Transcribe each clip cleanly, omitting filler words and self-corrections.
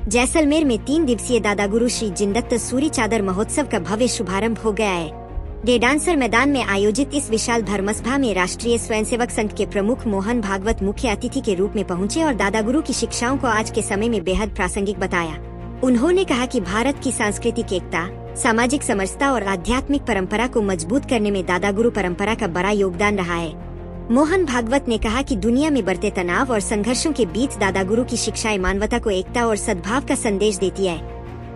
जैसलमेर में 3 दिवसीय दादा गुरु श्री जिनदत्त सूरी चादर महोत्सव का भव्य शुभारंभ हो गया है। डेडांसर मैदान में आयोजित इस विशाल धर्मसभा में राष्ट्रीय स्वयंसेवक संघ के प्रमुख मोहन भागवत मुख्य अतिथि के रूप में पहुंचे और दादा गुरु की शिक्षाओं को आज के समय में बेहद प्रासंगिक बताया। उन्होंने कहा कि भारत की सांस्कृतिक एकता, सामाजिक समरसता और आध्यात्मिक परंपरा को मजबूत करने में दादा गुरु परंपरा का बड़ा योगदान रहा है। मोहन भागवत ने कहा कि दुनिया में बढ़ते तनाव और संघर्षों के बीच दादा गुरु की शिक्षाएं मानवता को एकता और सद्भाव का संदेश देती है।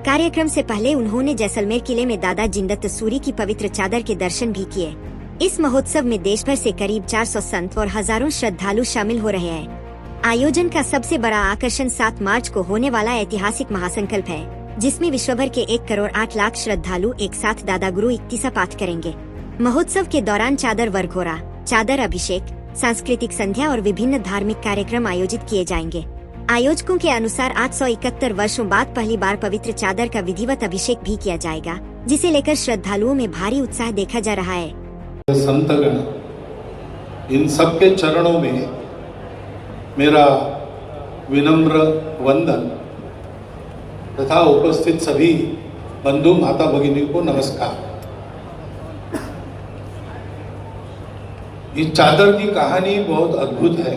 कार्यक्रम से पहले उन्होंने जैसलमेर किले में दादा जिनदत्त सूरी की पवित्र चादर के दर्शन भी किए। इस महोत्सव में देश भर से करीब 400 संत और हजारों श्रद्धालु शामिल हो रहे हैं। आयोजन का सबसे बड़ा आकर्षण 7 मार्च को होने वाला ऐतिहासिक महासंकल्प है, जिसमें विश्वभर के 1 करोड़ 8 लाख श्रद्धालु एक साथ दादा गुरु इक्तिसा पाठ करेंगे। महोत्सव के दौरान चादर वरघोरा, चादर अभिषेक, सांस्कृतिक संध्या और विभिन्न धार्मिक कार्यक्रम आयोजित किए जाएंगे। आयोजकों के अनुसार 871 वर्षों बाद पहली बार पवित्र चादर का विधिवत अभिषेक भी किया जाएगा, जिसे लेकर श्रद्धालुओं में भारी उत्साह देखा जा रहा है। संतगण, इन सबके चरणों में मेरा विनम्र वंदन तथा उपस्थित सभी बंधु माता भगिनी को नमस्कार। इस चादर की कहानी बहुत अद्भुत है।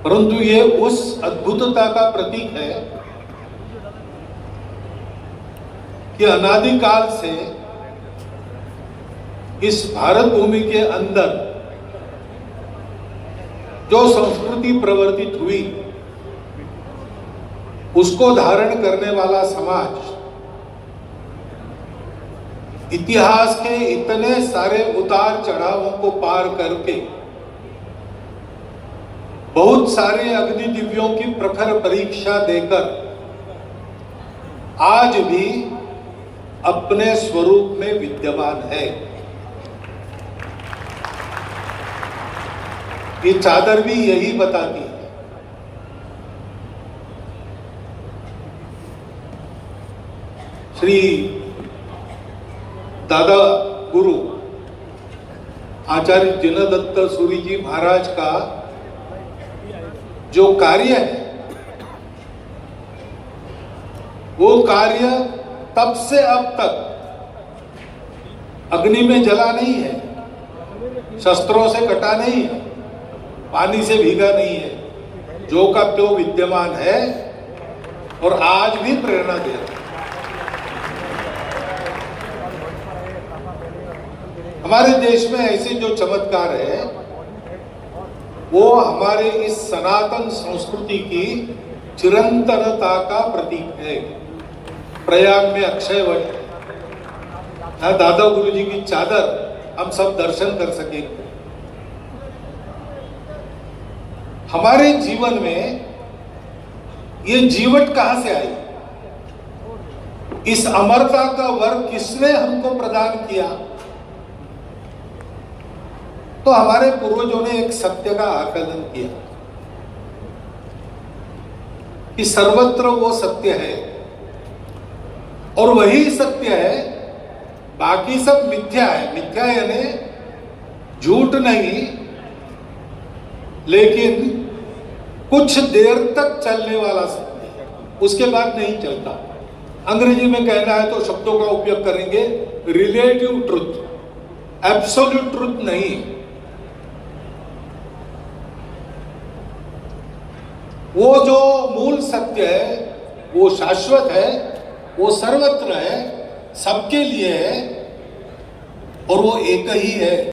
परंतु ये उस अद्भुतता का प्रतीक है कि अनादिकाल से इस भारत भूमि के अंदर जो संस्कृति प्रवर्तित हुई, उसको धारण करने वाला समाज इतिहास के इतने सारे उतार चढ़ावों को पार करके बहुत सारे अग्नि दिव्यों की प्रखर परीक्षा देकर आज भी अपने स्वरूप में विद्यमान है। ये चादर भी यही बताती है। श्री दादा गुरु आचार्य जिनदत्त सूरी जी महाराज का जो कार्य है, वो कार्य तब से अब तक अग्नि में जला नहीं है, शस्त्रों से कटा नहीं है, पानी से भीगा नहीं है, जो का त्यो विद्यमान है और आज भी प्रेरणा दे रहा है। हमारे देश में ऐसे जो चमत्कार है, वो हमारे इस सनातन संस्कृति की चिरंतनता का प्रतीक है। प्रयाग में अक्षय वट है, दादा गुरु जी की चादर हम सब दर्शन कर सकेंगे। हमारे जीवन में ये जीवट कहां से आई? इस अमरता का वर किसने हमको प्रदान किया? तो हमारे पूर्वजों ने एक सत्य का आकलन किया कि सर्वत्र वो सत्य है और वही सत्य है, बाकी सब मिथ्या है। मिथ्या यानी झूठ नहीं, लेकिन कुछ देर तक चलने वाला सत्य है, उसके बाद नहीं चलता। अंग्रेजी में कहना है तो शब्दों का उपयोग करेंगे रिलेटिव ट्रुथ, एब्सोल्यूट ट्रुथ नहीं। वो जो मूल सत्य है, वो शाश्वत है, वो सर्वत्र है, सबके लिए है और वो एक ही है।